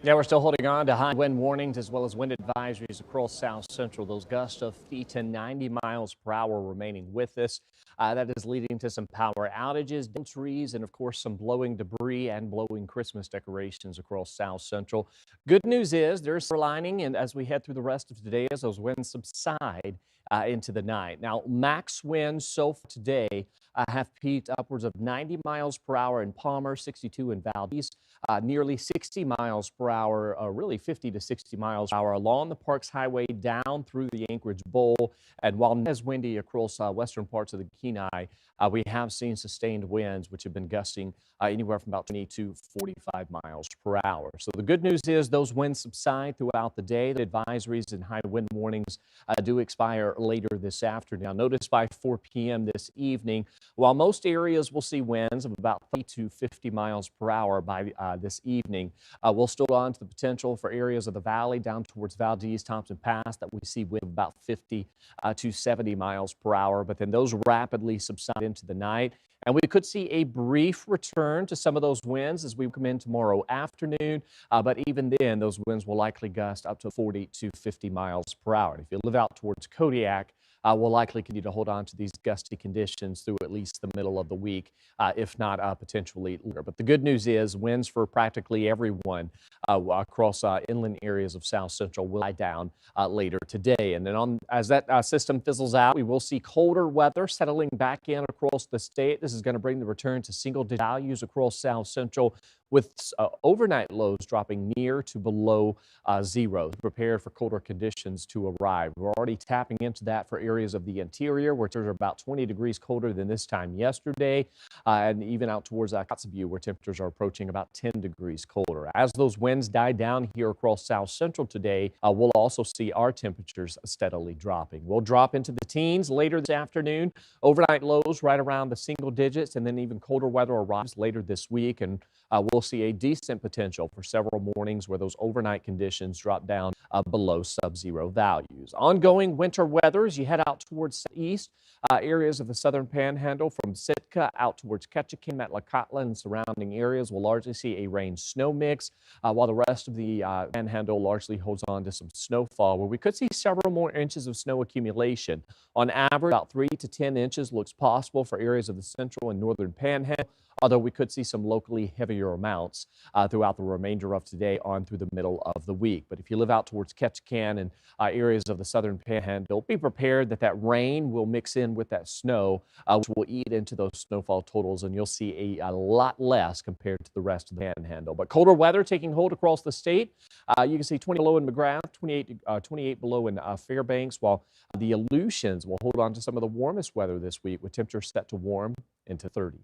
Yeah, we're still holding on to high wind warnings as well as wind advisories across South Central. Those gusts of 50 to 90 miles per hour remaining with us. That is leading to some power outages, downed trees, and of course some blowing debris and blowing Christmas decorations across South Central. Good news is there's silver lining, and as we head through the rest of today, as those winds subside into the night. Now, max winds so far today have peaked upwards of 90 miles per hour in Palmer, 62 in Valdez, nearly 60 miles per hour, really 50 to 60 miles per hour along the Parks Highway down through the Anchorage Bowl. And while not as windy across western parts of the Kenai, we have seen sustained winds, which have been gusting anywhere from about 20 to 45 miles per hour. So the good news is those winds subside throughout the day. The advisories and high wind warnings do expire later this afternoon. Now, notice by 4 p.m. this evening, while most areas will see winds of about 30 to 50 miles per hour by this evening, we'll still hold on to the potential for areas of the valley down towards Valdez, Thompson Pass that we see with about 50 to 70 miles per hour. But then those rapidly subside into the night. And we could see a brief return to some of those winds as we come in tomorrow afternoon. But even then, those winds will likely gust up to 40 to 50 miles per hour. And if you live out towards Kodiak, we'll likely continue to hold on to these gusty conditions through at least the middle of the week, if not potentially later. But the good news is winds for practically everyone across inland areas of South Central will die down later today. And then as that system fizzles out, we will see colder weather settling back in across the state. This is going to bring the return to single-digit values across South Central, with overnight lows dropping near to below zero. Prepared for colder conditions to arrive. We're already tapping into that for areas of the interior, where temperatures are about 20 degrees colder than this time yesterday, and even out towards Kotzebue, where temperatures are approaching about 10 degrees colder. As those winds die down here across South Central today, we'll also see our temperatures steadily dropping. We'll drop into the teens later this afternoon. Overnight lows right around the single digits, and then even colder weather arrives later this week, and we'll see a decent potential for several mornings where those overnight conditions drop down below sub-zero values. Ongoing winter weather as you head out towards east areas of the southern panhandle from Sitka out towards Ketchikan, Metlakatla, and surrounding areas will largely see a rain-snow mix, while the rest of the panhandle largely holds on to some snowfall, where we could see several more inches of snow accumulation. On average, about 3 to 10 inches looks possible for areas of the central and northern panhandle, although we could see some locally heavier amounts throughout the remainder of today on through the middle of the week. But if you live out towards Ketchikan and areas of the southern panhandle, be prepared that that rain will mix in with that snow, which will eat into those snowfall totals, and you'll see a lot less compared to the rest of the panhandle. But colder weather taking hold across the state. You can see 20 below in McGrath, 28 below in Fairbanks, while the Aleutians will hold on to some of the warmest weather this week with temperatures set to warm into 30s.